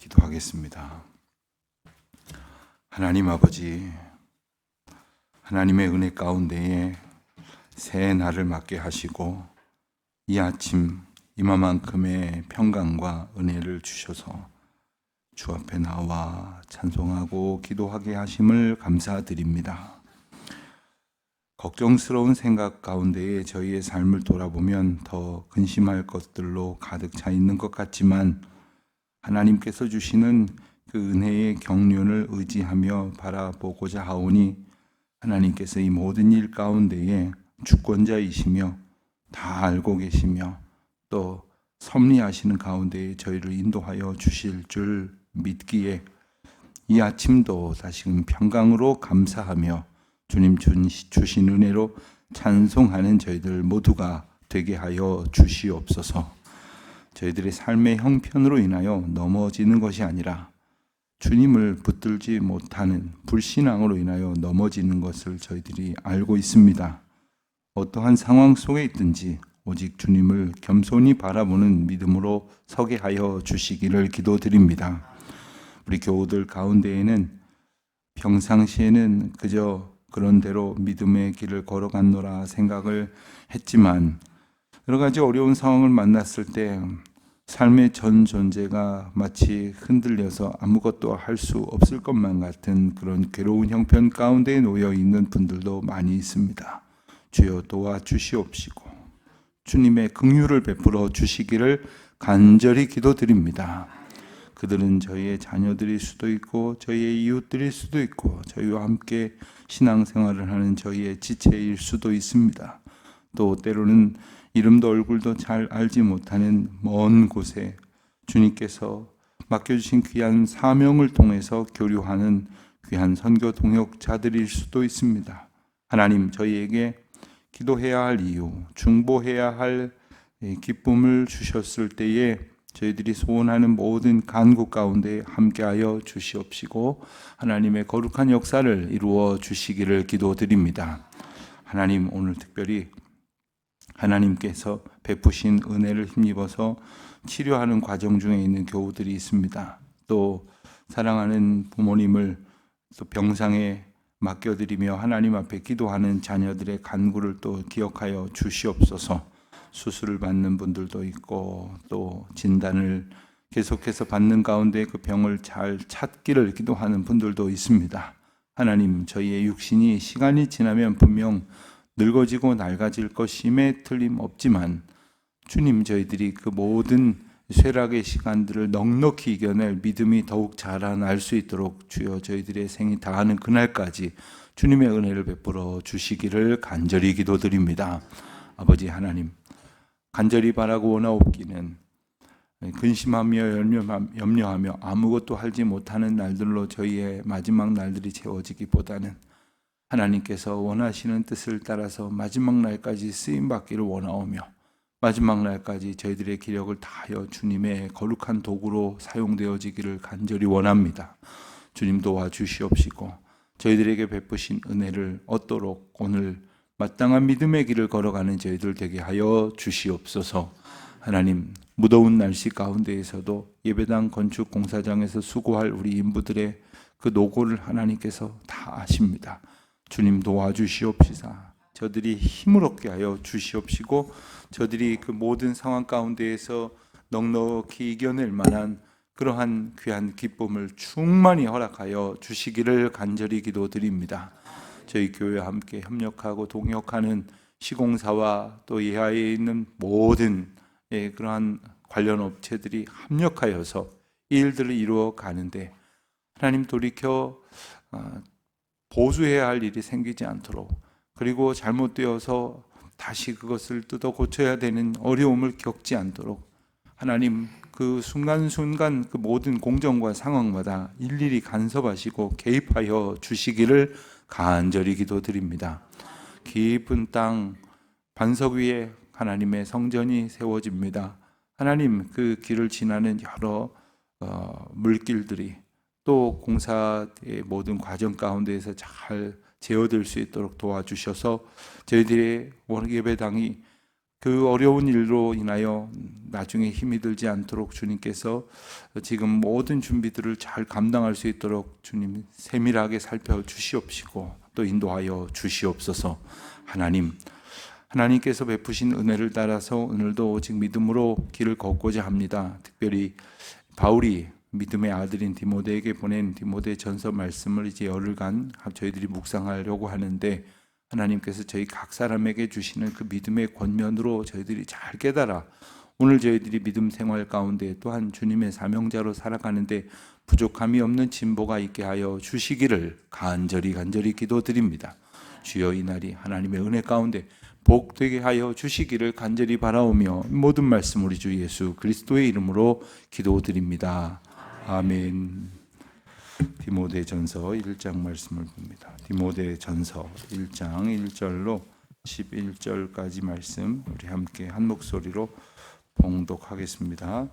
기도하겠습니다. 하나님 아버지, 하나님의 은혜 가운데에 새 날을 맞게 하시고 이 아침 이마만큼의 평강과 은혜를 주셔서 주 앞에 나와 찬송하고 기도하게 하심을 감사드립니다. 걱정스러운 생각 가운데에 저희의 삶을 돌아보면 더 근심할 것들로 가득 차 있는 것 같지만 하나님께서 주시는 그 은혜의 경륜을 의지하며 바라보고자 하오니 하나님께서 이 모든 일 가운데에 주권자이시며 다 알고 계시며 또 섭리하시는 가운데에 저희를 인도하여 주실 줄 믿기에 이 아침도 다시금 평강으로 감사하며 주님 주신 은혜로 찬송하는 저희들 모두가 되게 하여 주시옵소서. 저희들의 삶의 형편으로 인하여 넘어지는 것이 아니라 주님을 붙들지 못하는 불신앙으로 인하여 넘어지는 것을 저희들이 알고 있습니다. 어떠한 상황 속에 있든지 오직 주님을 겸손히 바라보는 믿음으로 서게 하여 주시기를 기도드립니다. 우리 교우들 가운데에는 평상시에는 그저 그런 대로 믿음의 길을 걸어갔노라 생각을 했지만 여러 가지 어려운 상황을 만났을 때 삶의 전 존재가 마치 흔들려서 아무것도 할 수 없을 것만 같은 그런 괴로운 형편 가운데 놓여 있는 분들도 많이 있습니다. 주여 도와주시옵시고 주님의 긍휼을 베풀어 주시기를 간절히 기도드립니다. 그들은 저희의 자녀들일 수도 있고 저희의 이웃들일 수도 있고 저희와 함께 신앙생활을 하는 저희의 지체일 수도 있습니다. 또 때로는 이름도 얼굴도 잘 알지 못하는 먼 곳에 주님께서 맡겨주신 귀한 사명을 통해서 교류하는 귀한 선교 동역자들일 수도 있습니다. 하나님, 저희에게 기도해야 할 이유, 중보해야 할 기쁨을 주셨을 때에 저희들이 소원하는 모든 간구 가운데 함께하여 주시옵시고 하나님의 거룩한 역사를 이루어 주시기를 기도드립니다. 하나님, 오늘 특별히 하나님께서 베푸신 은혜를 힘입어서 치료하는 과정 중에 있는 교우들이 있습니다. 또 사랑하는 부모님을 또 병상에 맡겨드리며 하나님 앞에 기도하는 자녀들의 간구를 또 기억하여 주시옵소서. 수술을 받는 분들도 있고 또 진단을 계속해서 받는 가운데 그 병을 잘 찾기를 기도하는 분들도 있습니다. 하나님, 저희의 육신이 시간이 지나면 분명 늙어지고 낡아질 것임에 틀림없지만 주님, 저희들이 그 모든 쇠락의 시간들을 넉넉히 이겨낼 믿음이 더욱 자라날 수 있도록 주여 저희들의 생이 다하는 그날까지 주님의 은혜를 베풀어 주시기를 간절히 기도드립니다. 아버지 하나님, 간절히 바라고 원하옵기는 근심하며 염려하며 아무것도 하지 못하는 날들로 저희의 마지막 날들이 채워지기보다는 하나님께서 원하시는 뜻을 따라서 마지막 날까지 쓰임받기를 원하오며 마지막 날까지 저희들의 기력을 다하여 주님의 거룩한 도구로 사용되어지기를 간절히 원합니다. 주님 도와주시옵시고 저희들에게 베푸신 은혜를 얻도록 오늘 마땅한 믿음의 길을 걸어가는 저희들 되게 하여 주시옵소서. 하나님, 무더운 날씨 가운데에서도 예배당 건축 공사장에서 수고할 우리 인부들의 그 노고를 하나님께서 다 아십니다. 주님 도와주시옵시사. 저들이 힘을 얻게 하여 주시옵시고 저들이 그 모든 상황 가운데에서 넉넉히 이겨낼 만한 그러한 귀한 기쁨을 충만히 허락하여 주시기를 간절히 기도드립니다. 저희 교회와 함께 협력하고 동역하는 시공사와 또 예하에 있는 모든 그러한 관련 업체들이 합력하여서 이 일들을 이루어 가는데 하나님 돌이켜 보수해야 할 일이 생기지 않도록 그리고 잘못되어서 다시 그것을 뜯어 고쳐야 되는 어려움을 겪지 않도록 하나님 그 순간순간 그 모든 공정과 상황마다 일일이 간섭하시고 개입하여 주시기를 간절히 기도드립니다. 깊은 땅 반석 위에 하나님의 성전이 세워집니다. 하나님, 그 길을 지나는 여러 물길들이 또 공사의 모든 과정 가운데에서 잘 제어될 수 있도록 도와주셔서 저희들의 예배당이 그 어려운 일로 인하여 나중에 힘이 들지 않도록 주님께서 지금 모든 준비들을 잘 감당할 수 있도록 주님 세밀하게 살펴주시옵시고 또 인도하여 주시옵소서. 하나님께서 베푸신 은혜를 따라서 오늘도 오직 믿음으로 길을 걷고자 합니다. 특별히 바울이 믿음의 아들인 디모데에게 보낸 디모데 전서 말씀을 이제 열흘간 저희들이 묵상하려고 하는데, 하나님께서 저희 각 사람에게 주시는 그 믿음의 권면으로 저희들이 잘 깨달아 오늘 저희들이 믿음 생활 가운데 또한 주님의 사명자로 살아가는데 부족함이 없는 진보가 있게 하여 주시기를 간절히 기도드립니다. 주여, 이 날이 하나님의 은혜 가운데 복되게 하여 주시기를 간절히 바라오며 모든 말씀 우리 주 예수 그리스도의 이름으로 기도드립니다. 아멘. 디모데전서 1장 말씀을 봅니다. 디모데전서 1장 1절로 11절까지 말씀 우리 함께 한 목소리로 봉독하겠습니다.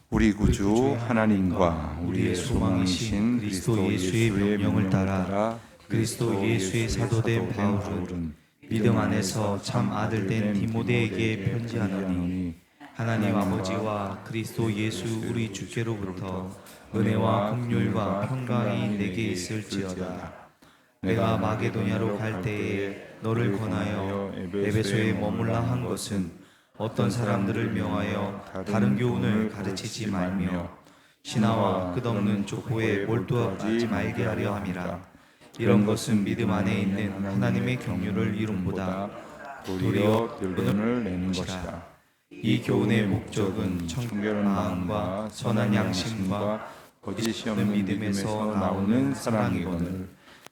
우리 구주 하나님과 우리의 소망이신 그리스도 예수의 명령을 따라 그리스도 예수의 사도된 바울은 믿음 안에서 참 아들된 디모데에게 편지하노니, 하나님 아버지와 그리스도 예수 우리 주께로부터 은혜와 긍휼과 평강이 내게 있을지어다. 내가 마게도냐로 갈 때에 너를 권하여 에베소에 머물라 한 것은 어떤 사람들을 명하여 다른 교훈을 가르치지 말며 신하와 끝없는 족보에 몰두하지 말게 하려 함이라. 이런 것은 믿음 안에 있는 하나님의 경륜을 이룸보다 도리어 변론을 내는 것이다. 이 교훈의 목적은 청결한 마음과 선한 양심과 거짓이 없는 믿음에서 나오는 사랑이거늘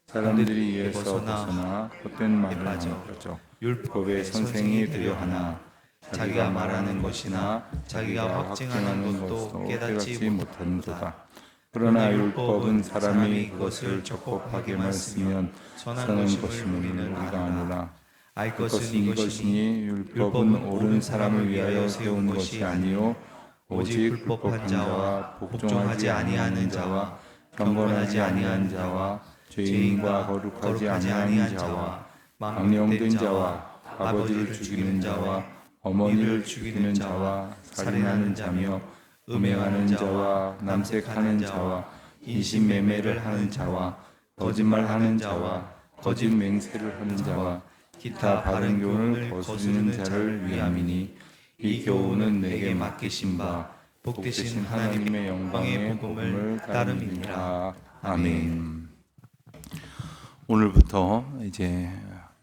사람들이 이에서 벗어나 헛된 말을 하죠. 율법의 선생이 되려 하나 자기가 말하는 것이나 자기가 확증하는 것도 깨닫지 못한다. 그러나 율법은 사람이 그것을 적법하게만 쓰면 선한 것임을 우리가 아노라. 알 것은 이것이니 율법은 옳은 사람을 위하여 세운 것이 아니요 오직 불법한 자와 복종하지 아니하는 자와 경건하지 아니한 자와 죄인과 거룩하지 아니한 자와 망령된 자와 아버지를 죽이는 자와 어머니를 죽이는 자와 살인하는 자며 음행하는 자와 남색하는 자와 인신매매를 하는 자와 거짓말하는 자와 거짓 맹세를 하는 자와 기타 바른 교훈을 거스르는 자를 위함이니, 이 교훈은 내게 맡기신 바 복되신 하나님의 영광의 복음을 따름이니라. 아멘. 오늘부터 이제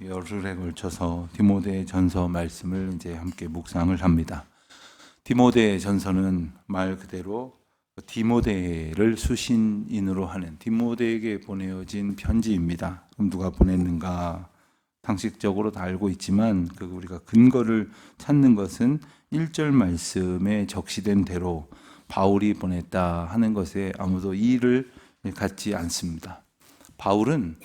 열흘에 걸쳐서 디모데전서 말씀을 이제 함께 묵상을 합니다. 디모데전서는 말 그대로 디모데를 수신인으로 하는 디모데에게 보내어진 편지입니다. 그럼 누가 보냈는가? 상식적으로 다 알고 있지만 우리가 근거를 찾는 것은 1절 말씀에 적시된 대로 바울이 보냈다 하는 것에 아무도 이의를 갖지 않습니다. 바울은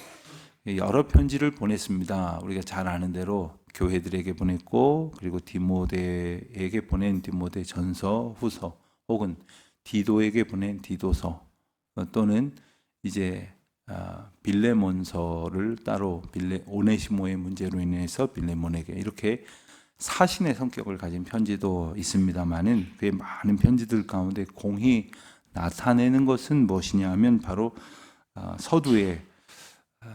여러 편지를 보냈습니다. 우리가 잘 아는 대로 교회들에게 보냈고, 그리고 디모데에게 보낸 디모데전서, 후서, 혹은 디도에게 보낸 디도서, 또는 이제 빌레몬서를 따로 오네시모의 문제로 인해서 빌레몬에게, 이렇게 사신의 성격을 가진 편지도 있습니다만은 그 많은 편지들 가운데 공히 나타내는 것은 무엇이냐 하면 바로 서두에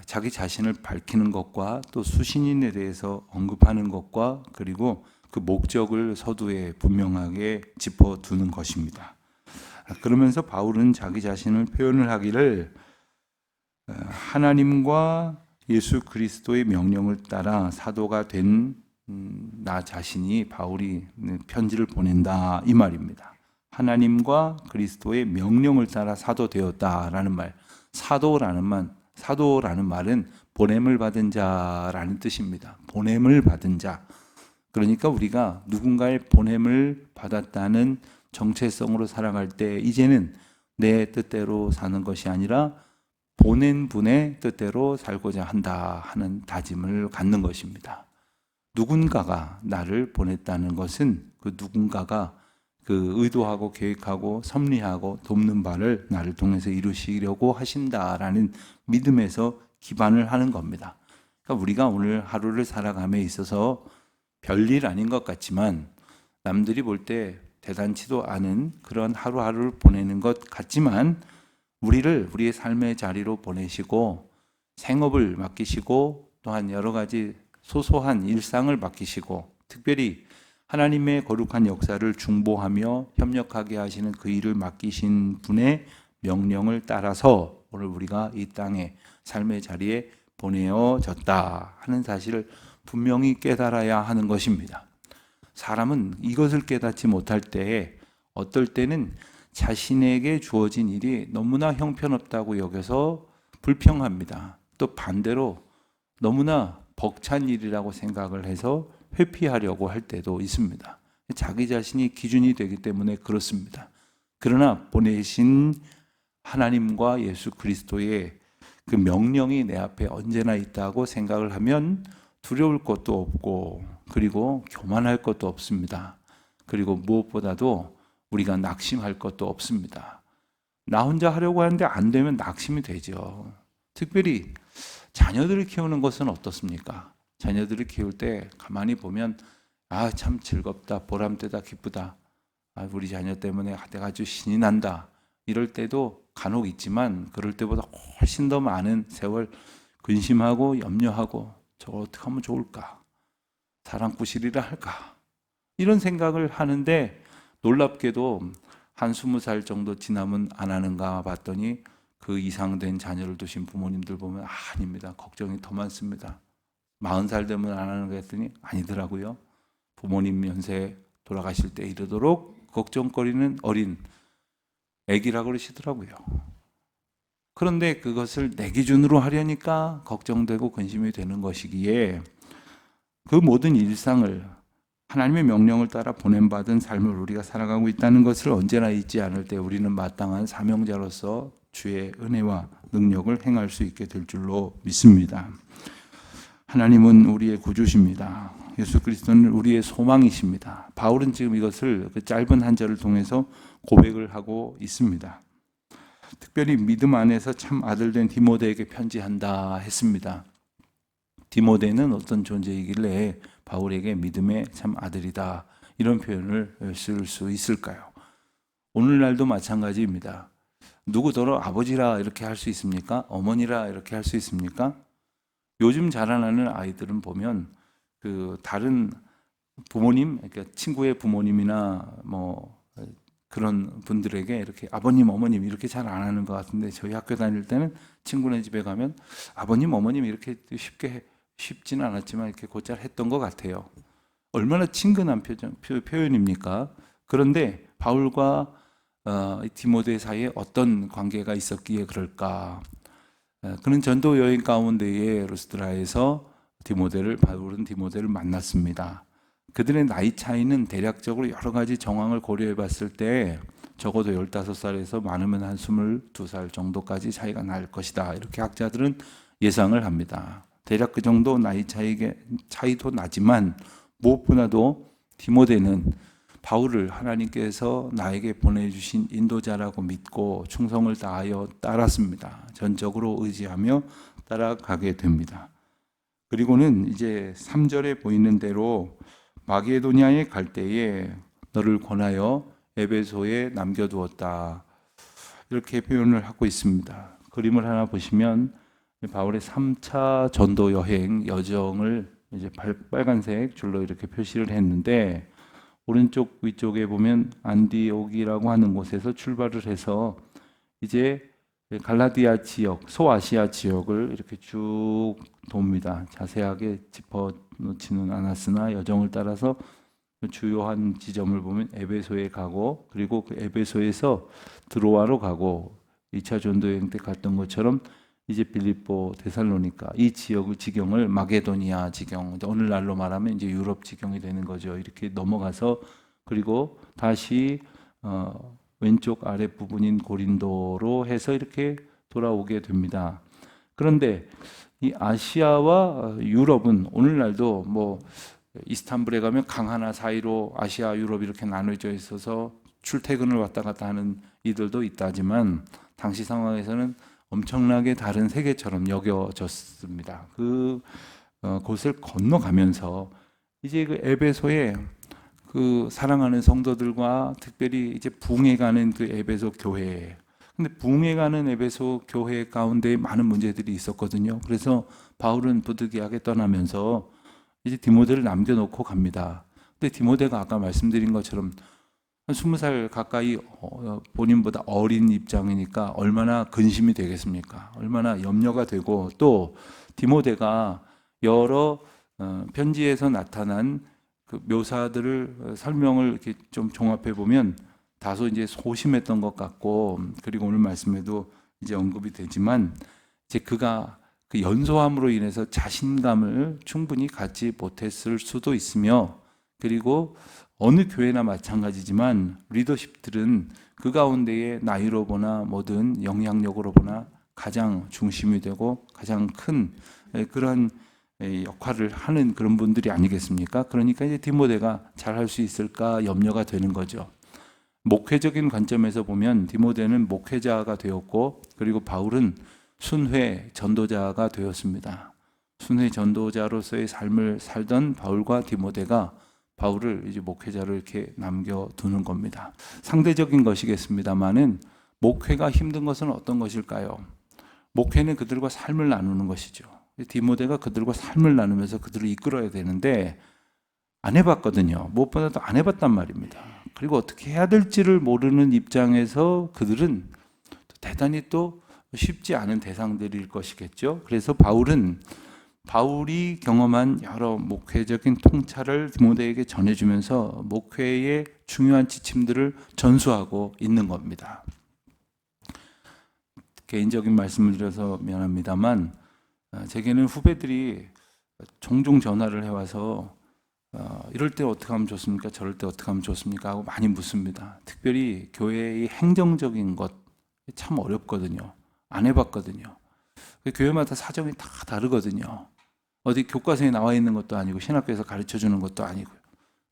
자기 자신을 밝히는 것과 또 수신인에 대해서 언급하는 것과 그리고 그 목적을 서두에 분명하게 짚어두는 것입니다. 그러면서 바울은 자기 자신을 표현을 하기를 하나님과 예수 그리스도의 명령을 따라 사도가 된 나 자신이 바울이 편지를 보낸다 이 말입니다. 하나님과 그리스도의 명령을 따라 사도되었다라는 말. 사도라는 말은 보냄을 받은 자라는 뜻입니다. 보냄을 받은 자. 그러니까 우리가 누군가의 보냄을 받았다는 정체성으로 살아갈 때 이제는 내 뜻대로 사는 것이 아니라 보낸 분의 뜻대로 살고자 한다 하는 다짐을 갖는 것입니다. 누군가가 나를 보냈다는 것은 그 누군가가 그 의도하고 계획하고 섭리하고 돕는 바를 나를 통해서 이루시려고 하신다라는 믿음에서 기반을 하는 겁니다. 그러니까 우리가 오늘 하루를 살아감에 있어서 별일 아닌 것 같지만 남들이 볼 때 대단치도 않은 그런 하루하루를 보내는 것 같지만 우리를 우리의 삶의 자리로 보내시고 생업을 맡기시고 또한 여러 가지 소소한 일상을 맡기시고 특별히 하나님의 거룩한 역사를 중보하며 협력하게 하시는 그 일을 맡기신 분의 명령을 따라서 오늘 우리가 이 땅에 삶의 자리에 보내어졌다 하는 사실을 분명히 깨달아야 하는 것입니다. 사람은 이것을 깨닫지 못할 때에 어떨 때는 자신에게 주어진 일이 너무나 형편없다고 여겨서 불평합니다. 또 반대로 너무나 벅찬 일이라고 생각을 해서 회피하려고 할 때도 있습니다. 자기 자신이 기준이 되기 때문에 그렇습니다. 그러나 보내신 하나님과 예수 그리스도의 그 명령이 내 앞에 언제나 있다고 생각을 하면 두려울 것도 없고 그리고 교만할 것도 없습니다. 그리고 무엇보다도 우리가 낙심할 것도 없습니다. 나 혼자 하려고 하는데 안 되면 낙심이 되죠. 특별히 자녀들을 키우는 것은 어떻습니까? 자녀들을 키울 때 가만히 보면 참 즐겁다, 보람되다, 기쁘다. 우리 자녀 때문에 내가 아주 신이 난다. 이럴 때도 간혹 있지만 그럴 때보다 훨씬 더 많은 세월 근심하고 염려하고 저걸 어떻게 하면 좋을까? 사랑꾸실이라 할까? 이런 생각을 하는데 놀랍게도 한 20살 정도 지나면 안 하는가 봤더니 그 이상 된 자녀를 두신 부모님들 보면 아닙니다. 걱정이 더 많습니다. 40살 되면 안 하는 거 했더니 아니더라고요. 부모님 연세 돌아가실 때 이르도록 걱정거리는 어린 애기라고 그러시더라고요. 그런데 그것을 내 기준으로 하려니까 걱정되고 근심이 되는 것이기에 그 모든 일상을 하나님의 명령을 따라 보냄받은 삶을 우리가 살아가고 있다는 것을 언제나 잊지 않을 때 우리는 마땅한 사명자로서 주의 은혜와 능력을 행할 수 있게 될 줄로 믿습니다. 하나님은 우리의 구주십니다. 예수 그리스도는 우리의 소망이십니다. 바울은 지금 이것을 그 짧은 한 절을 통해서 고백을 하고 있습니다. 특별히 믿음 안에서 참 아들된 디모데에게 편지한다 했습니다. 디모데는 어떤 존재이길래 바울에게 믿음의 참 아들이다 이런 표현을 쓸 수 있을까요? 오늘날도 마찬가지입니다. 누구더러 아버지라 이렇게 할 수 있습니까? 어머니라 이렇게 할 수 있습니까? 요즘 자라나는 아이들은 보면 그 다른 부모님, 그러니까 친구의 부모님이나 뭐 그런 분들에게 이렇게 아버님, 어머님 이렇게 잘 안 하는 것 같은데 저희 학교 다닐 때는 친구네 집에 가면 아버님, 어머님 이렇게 쉽지는 않았지만 이렇게 곧잘 했던 것 같아요. 얼마나 친근한 표현입니까? 그런데 바울과 디모데 사이에 어떤 관계가 있었기에 그럴까? 그는 전도 여행 가운데에 루스드라에서 바울은 디모데를 만났습니다. 그들의 나이 차이는 대략적으로 여러 가지 정황을 고려해 봤을 때 적어도 15살에서 많으면 한 22살 정도까지 차이가 날 것이다. 이렇게 학자들은 예상을 합니다. 대략 그 정도 나이 차이도 나지만 무엇보다도 디모데는 바울을 하나님께서 나에게 보내주신 인도자라고 믿고 충성을 다하여 따랐습니다. 전적으로 의지하며 따라가게 됩니다. 그리고는 이제 3절에 보이는 대로 마게도냐에 갈 때에 너를 권하여 에베소에 남겨두었다. 이렇게 표현을 하고 있습니다. 그림을 하나 보시면 바울의 3차 전도 여행 여정을 이제 빨간색 줄로 이렇게 표시를 했는데 오른쪽 위쪽에 보면 안디옥이라고 하는 곳에서 출발을 해서 이제 갈라디아 지역, 소아시아 지역을 이렇게 쭉 돕니다. 자세하게 짚어놓지는 않았으나 여정을 따라서 주요한 지점을 보면 에베소에 가고 그리고 그 에베소에서 드로아로 가고 2차 전도여행 때 갔던 것처럼 이제 빌립보, 데살로니가 이 지경을 마게도니아 지경, 오늘날로 말하면 이제 유럽 지경이 되는 거죠. 이렇게 넘어가서 그리고 다시 왼쪽 아래 부분인 고린도로 해서 이렇게 돌아오게 됩니다. 그런데 이 아시아와 유럽은 오늘날도 뭐 이스탄불에 가면 강 하나 사이로 아시아, 유럽 이렇게 나눠져 있어서 출퇴근을 왔다 갔다 하는 이들도 있다지만 당시 상황에서는 엄청나게 다른 세계처럼 여겨졌습니다. 그 곳을 건너가면서 이제 그 에베소에 그 사랑하는 성도들과 특별히 이제 부흥해가는 그 에베소 교회. 근데 부흥해가는 에베소 교회 가운데 많은 문제들이 있었거든요. 그래서 바울은 부득이하게 떠나면서 이제 디모데를 남겨놓고 갑니다. 근데 디모데가 아까 말씀드린 것처럼 한 20살 가까이 본인보다 어린 입장이니까 얼마나 근심이 되겠습니까? 얼마나 염려가 되고, 또 디모데가 여러 편지에서 나타난 그 묘사들을 설명을 이렇게 좀 종합해 보면 다소 이제 소심했던 것 같고, 그리고 오늘 말씀에도 이제 언급이 되지만 이제 그가 그 연소함으로 인해서 자신감을 충분히 갖지 못했을 수도 있으며, 그리고 어느 교회나 마찬가지지만 리더십들은 그 가운데에 나이로 보나 뭐든 영향력으로 보나 가장 중심이 되고 가장 큰 그런 역할을 하는 그런 분들이 아니겠습니까? 그러니까 이제 디모데가 잘할 수 있을까 염려가 되는 거죠. 목회적인 관점에서 보면 디모데는 목회자가 되었고, 그리고 바울은 순회 전도자가 되었습니다. 순회 전도자로서의 삶을 살던 바울과 디모데가 바울을 이제 목회자로 이렇게 남겨두는 겁니다. 상대적인 것이겠습니다만은 목회가 힘든 것은 어떤 것일까요? 목회는 그들과 삶을 나누는 것이죠. 디모데가 그들과 삶을 나누면서 그들을 이끌어야 되는데 안 해봤거든요. 무엇보다도 안 해봤단 말입니다. 그리고 어떻게 해야 될지를 모르는 입장에서 그들은 대단히 또 쉽지 않은 대상들일 것이겠죠. 그래서 바울이 경험한 여러 목회적인 통찰을 디모데에게 전해주면서 목회의 중요한 지침들을 전수하고 있는 겁니다. 개인적인 말씀을 드려서 미안합니다만 제게는 후배들이 종종 전화를 해와서 이럴 때 어떻게 하면 좋습니까? 저럴 때 어떻게 하면 좋습니까? 하고 많이 묻습니다. 특별히 교회의 행정적인 것 참 어렵거든요. 안 해봤거든요. 교회마다 사정이 다 다르거든요. 어디 교과서에 나와 있는 것도 아니고 신학교에서 가르쳐 주는 것도 아니고요.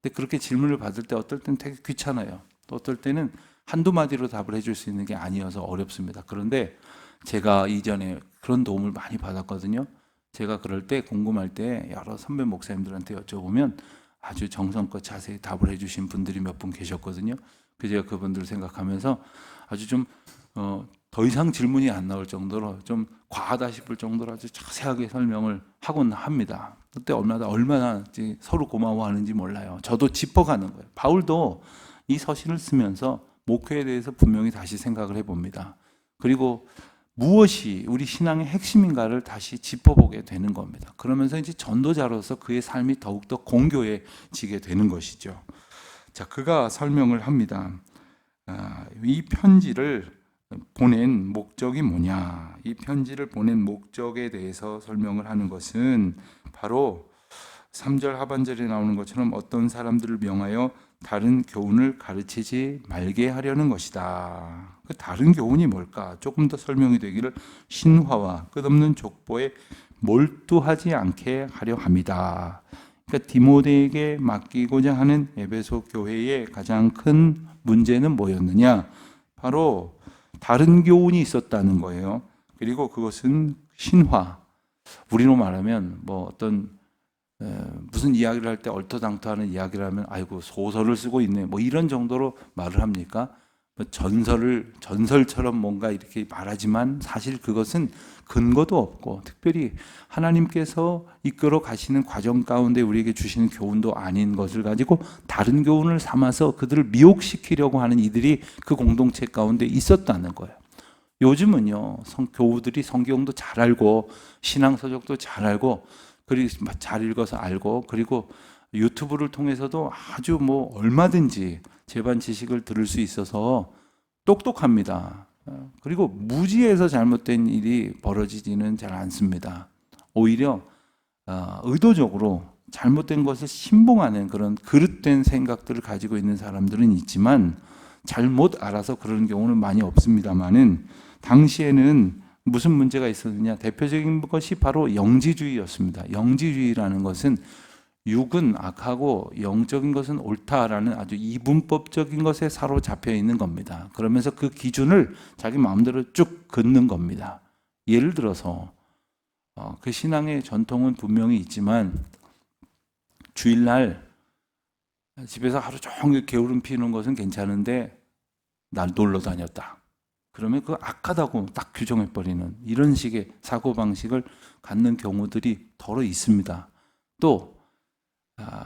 근데 그렇게 질문을 받을 때 어떨 때는 되게 귀찮아요. 또 어떨 때는 한두 마디로 답을 해줄 수 있는 게 아니어서 어렵습니다. 그런데 제가 이전에 그런 도움을 많이 받았거든요. 제가 그럴 때 궁금할 때 여러 선배 목사님들한테 여쭤보면 아주 정성껏 자세히 답을 해주신 분들이 몇 분 계셨거든요. 그래서 제가 그분들을 생각하면서 아주 좀 더 이상 질문이 안 나올 정도로 좀 과하다 싶을 정도로 아주 자세하게 설명을 하곤 합니다. 그때 얼마나 서로 고마워하는지 몰라요. 저도 짚어가는 거예요. 바울도 이 서신을 쓰면서 목회에 대해서 분명히 다시 생각을 해봅니다. 그리고 무엇이 우리 신앙의 핵심인가를 다시 짚어보게 되는 겁니다. 그러면서 이제 전도자로서 그의 삶이 더욱더 공교해지게 되는 것이죠. 자, 그가 설명을 합니다. 이 편지를 보낸 목적이 뭐냐? 이 편지를 보낸 목적에 대해서 설명을 하는 것은 바로 3절 하반절에 나오는 것처럼 어떤 사람들을 명하여 다른 교훈을 가르치지 말게 하려는 것이다. 그 다른 교훈이 뭘까? 조금 더 설명이 되기를 신화와 끝없는 족보에 몰두하지 않게 하려 합니다. 그러니까 디모데에게 맡기고자 하는 에베소 교회의 가장 큰 문제는 뭐였느냐? 바로 다른 교훈이 있었다는 거예요. 그리고 그것은 신화. 우리로 말하면 뭐 어떤 무슨 이야기를 할 때 얼토당토하는 이야기를 하면 아이고 소설을 쓰고 있네 뭐 이런 정도로 말을 합니까? 뭐 전설처럼 뭔가 이렇게 말하지만 사실 그것은 근거도 없고 특별히 하나님께서 이끌어 가시는 과정 가운데 우리에게 주시는 교훈도 아닌 것을 가지고 다른 교훈을 삼아서 그들을 미혹시키려고 하는 이들이 그 공동체 가운데 있었다는 거예요. 요즘은요 교우들이 성경도 잘 알고 신앙서적도 잘 알고 그리고 잘 읽어서 알고 그리고 유튜브를 통해서도 아주 뭐 얼마든지 재반 지식을 들을 수 있어서 똑똑합니다. 그리고 무지해서 잘못된 일이 벌어지지는 잘 않습니다. 오히려 의도적으로 잘못된 것을 신봉하는 그런 그릇된 생각들을 가지고 있는 사람들은 있지만 잘못 알아서 그런 경우는 많이 없습니다만은 당시에는 무슨 문제가 있었느냐? 대표적인 것이 바로 영지주의였습니다. 영지주의라는 것은 육은 악하고 영적인 것은 옳다라는 아주 이분법적인 것에 사로잡혀 있는 겁니다. 그러면서 그 기준을 자기 마음대로 쭉 긋는 겁니다. 예를 들어서 그 신앙의 전통은 분명히 있지만 주일날 집에서 하루 종일 게으름 피우는 것은 괜찮은데 날 놀러 다녔다. 그러면 그거 악하다고 딱 규정해버리는 이런 식의 사고방식을 갖는 경우들이 더러 있습니다. 또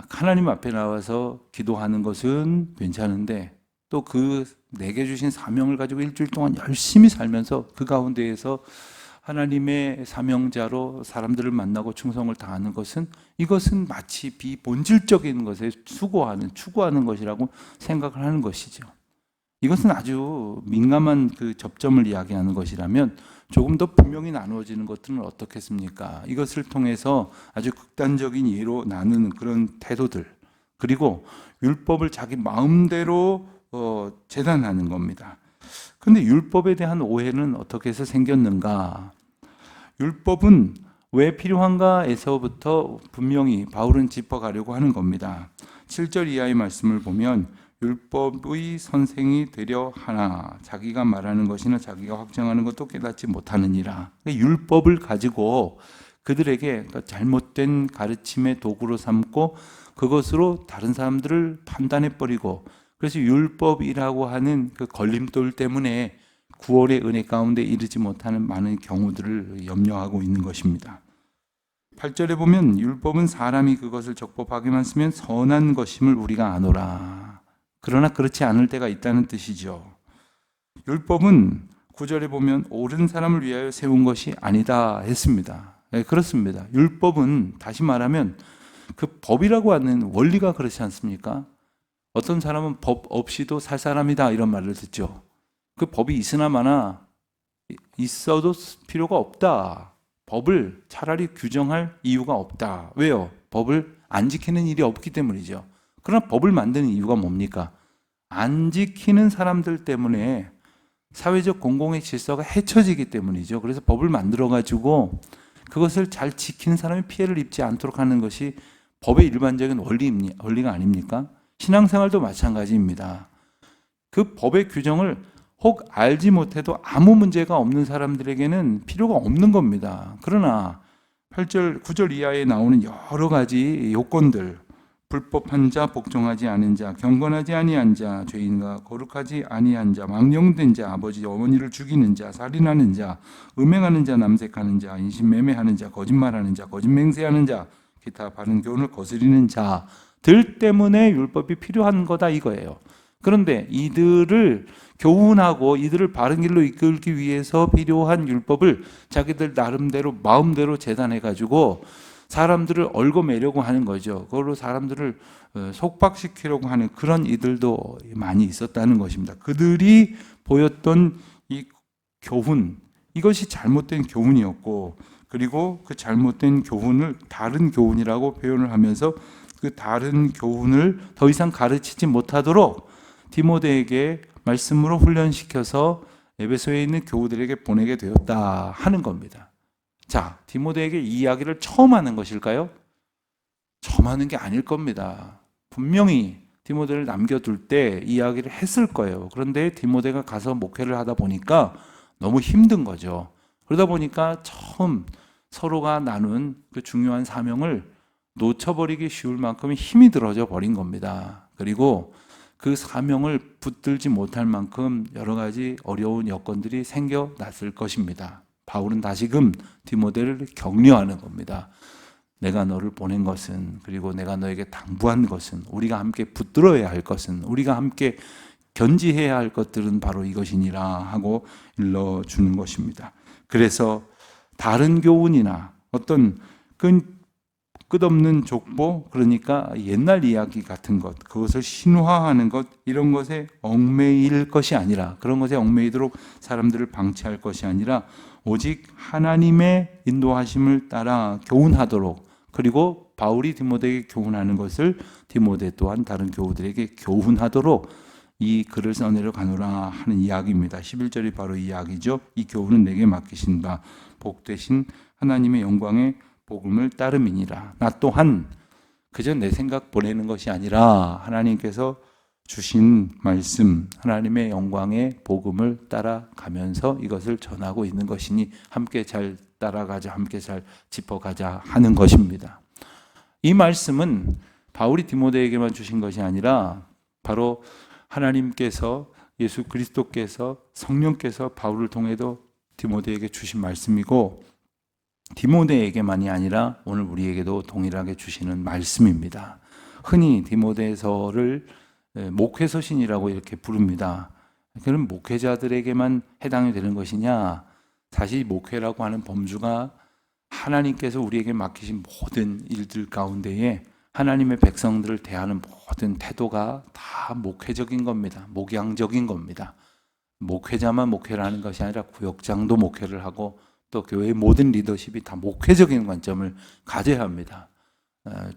하나님 앞에 나와서 기도하는 것은 괜찮은데 또 그 내게 주신 사명을 가지고 일주일 동안 열심히 살면서 그 가운데에서 하나님의 사명자로 사람들을 만나고 충성을 다하는 것은 이것은 마치 비본질적인 것에 추구하는 것이라고 생각을 하는 것이죠. 이것은 아주 민감한 그 접점을 이야기하는 것이라면 조금 더 분명히 나누어지는 것들은 어떻겠습니까? 이것을 통해서 아주 극단적인 예로 나누는 그런 태도들, 그리고 율법을 자기 마음대로 재단하는 겁니다. 그런데 율법에 대한 오해는 어떻게 해서 생겼는가? 율법은 왜 필요한가에서부터 분명히 바울은 짚어가려고 하는 겁니다. 7절 이하의 말씀을 보면 율법의 선생이 되려 하나 자기가 말하는 것이나 자기가 확정하는 것도 깨닫지 못하느니라. 율법을 가지고 그들에게 잘못된 가르침의 도구로 삼고 그것으로 다른 사람들을 판단해버리고, 그래서 율법이라고 하는 그 걸림돌 때문에 구원의 은혜 가운데 이르지 못하는 많은 경우들을 염려하고 있는 것입니다. 8절에 보면 율법은 사람이 그것을 적법하게만 쓰면 선한 것임을 우리가 아노라. 그러나 그렇지 않을 때가 있다는 뜻이죠. 율법은 9절에 보면 옳은 사람을 위하여 세운 것이 아니다 했습니다. 네, 그렇습니다. 율법은 다시 말하면 그 법이라고 하는 원리가 그렇지 않습니까? 어떤 사람은 법 없이도 살 사람이다 이런 말을 듣죠. 그 법이 있으나 마나 있어도 필요가 없다. 법을 차라리 규정할 이유가 없다. 왜요? 법을 안 지키는 일이 없기 때문이죠. 그러나 법을 만드는 이유가 뭡니까? 안 지키는 사람들 때문에 사회적 공공의 질서가 해쳐지기 때문이죠. 그래서 법을 만들어가지고 그것을 잘 지키는 사람이 피해를 입지 않도록 하는 것이 법의 일반적인 원리가 아닙니까? 신앙생활도 마찬가지입니다. 그 법의 규정을 혹 알지 못해도 아무 문제가 없는 사람들에게는 필요가 없는 겁니다. 그러나 8절, 9절 이하에 나오는 여러 가지 요건들, 불법한 자, 복종하지 않은 자, 경건하지 아니한 자, 죄인과 거룩하지 아니한 자, 망령된 자, 아버지 어머니를 죽이는 자, 살인하는 자, 음행하는 자, 남색하는 자, 인신매매하는 자, 거짓말하는 자, 거짓맹세하는 자, 기타 바른 교훈을 거스리는 자들 때문에 율법이 필요한 거다 이거예요. 그런데 이들을 교훈하고 이들을 바른 길로 이끌기 위해서 필요한 율법을 자기들 나름대로 마음대로 재단해가지고 사람들을 얽어매려고 하는 거죠. 그걸로 사람들을 속박시키려고 하는 그런 이들도 많이 있었다는 것입니다. 그들이 보였던 이 교훈, 이것이 잘못된 교훈이었고, 그리고 그 잘못된 교훈을 다른 교훈이라고 표현을 하면서 그 다른 교훈을 더 이상 가르치지 못하도록 디모데에게 말씀으로 훈련시켜서 에베소에 있는 교우들에게 보내게 되었다 하는 겁니다. 자, 디모데에게 이 이야기를 처음 하는 것일까요? 처음 하는 게 아닐 겁니다. 분명히 디모데를 남겨둘 때 이야기를 했을 거예요. 그런데 디모데가 가서 목회를 하다 보니까 너무 힘든 거죠. 그러다 보니까 처음 서로가 나눈 그 중요한 사명을 놓쳐버리기 쉬울 만큼 힘이 들어져 버린 겁니다. 그리고 그 사명을 붙들지 못할 만큼 여러 가지 어려운 여건들이 생겨났을 것입니다. 바울은 다시금 디모데를 격려하는 겁니다. 내가 너를 보낸 것은, 그리고 내가 너에게 당부한 것은, 우리가 함께 붙들어야 할 것은, 우리가 함께 견지해야 할 것들은 바로 이것이니라 하고 일러주는 것입니다. 그래서 다른 교훈이나 어떤 끝없는 족보, 그러니까 옛날 이야기 같은 것, 그것을 신화하는 것, 이런 것에 얽매일 것이 아니라, 그런 것에 얽매이도록 사람들을 방치할 것이 아니라 오직 하나님의 인도하심을 따라 교훈하도록, 그리고 바울이 디모데에게 교훈하는 것을 디모데 또한 다른 교우들에게 교훈하도록 이 글을 써내려 가노라 하는 이야기입니다. 11절이 바로 이 이야기죠. 이 교훈은 내게 맡기신 바 복되신 하나님의 영광의 복음을 따름이니라. 나 또한 그저 내 생각 보내는 것이 아니라 하나님께서 주신 말씀, 하나님의 영광의 복음을 따라가면서 이것을 전하고 있는 것이니 함께 잘 따라가자, 함께 잘 짚어가자 하는 것입니다. 이 말씀은 바울이 디모데에게만 주신 것이 아니라 바로 하나님께서 예수 그리스도께서 성령께서 바울을 통해도 디모데에게 주신 말씀이고 디모데에게만이 아니라 오늘 우리에게도 동일하게 주시는 말씀입니다. 흔히 디모데서를 목회서신이라고 이렇게 부릅니다. 그럼 목회자들에게만 해당이 되는 것이냐? 사실 목회라고 하는 범주가 하나님께서 우리에게 맡기신 모든 일들 가운데에 하나님의 백성들을 대하는 모든 태도가 다 목회적인 겁니다. 목양적인 겁니다. 목회자만 목회를 하는 것이 아니라 구역장도 목회를 하고 또 교회의 모든 리더십이 다 목회적인 관점을 가져야 합니다.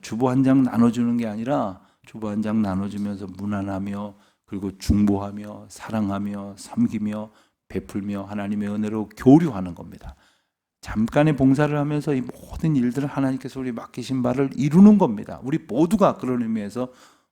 주보 한 장 나눠주는 게 아니라 주보 한 장 나눠주면서 무난하며 그리고 중보하며 사랑하며 섬기며 베풀며 하나님의 은혜로 교류하는 겁니다. 잠깐의 봉사를 하면서 이 모든 일들을 하나님께서 우리 맡기신 바를 이루는 겁니다. 우리 모두가 그런 의미에서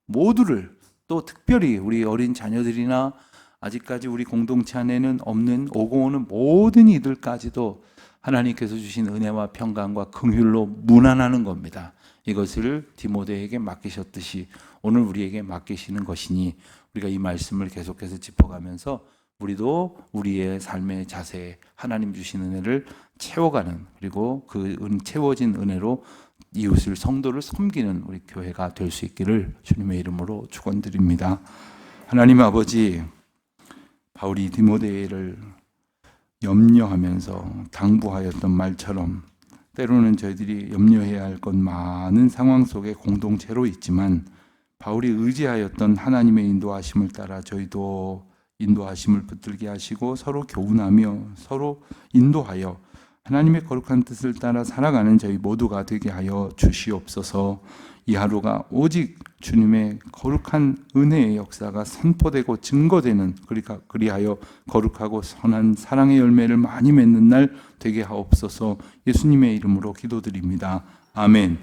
모두를 또 특별히 우리 어린 자녀들이나 아직까지 우리 공동체 안에는 없는 오고 오는 모든 이들까지도 하나님께서 주신 은혜와 평강과 긍휼로 문안하는 겁니다. 이것을 디모데에게 맡기셨듯이 오늘 우리에게 맡기시는 것이니 우리가 이 말씀을 계속해서 짚어가면서 우리도 우리의 삶의 자세에 하나님 주신 은혜를 채워가는 그리고 그 채워진 은혜로 이웃을 성도를 섬기는 우리 교회가 될 수 있기를 주님의 이름으로 축원드립니다. 하나님 아버지, 바울이 디모데를 염려하면서 당부하였던 말처럼 때로는 저희들이 염려해야 할 것 많은 상황 속에 공동체로 있지만 바울이 의지하였던 하나님의 인도하심을 따라 저희도 인도하심을 붙들게 하시고 서로 교훈하며 서로 인도하여 하나님의 거룩한 뜻을 따라 살아가는 저희 모두가 되게 하여 주시옵소서. 이 하루가 오직 주님의 거룩한 은혜의 역사가 선포되고 증거되는 그리하여 거룩하고 선한 사랑의 열매를 많이 맺는 날 되게 하옵소서. 예수님의 이름으로 기도드립니다. 아멘.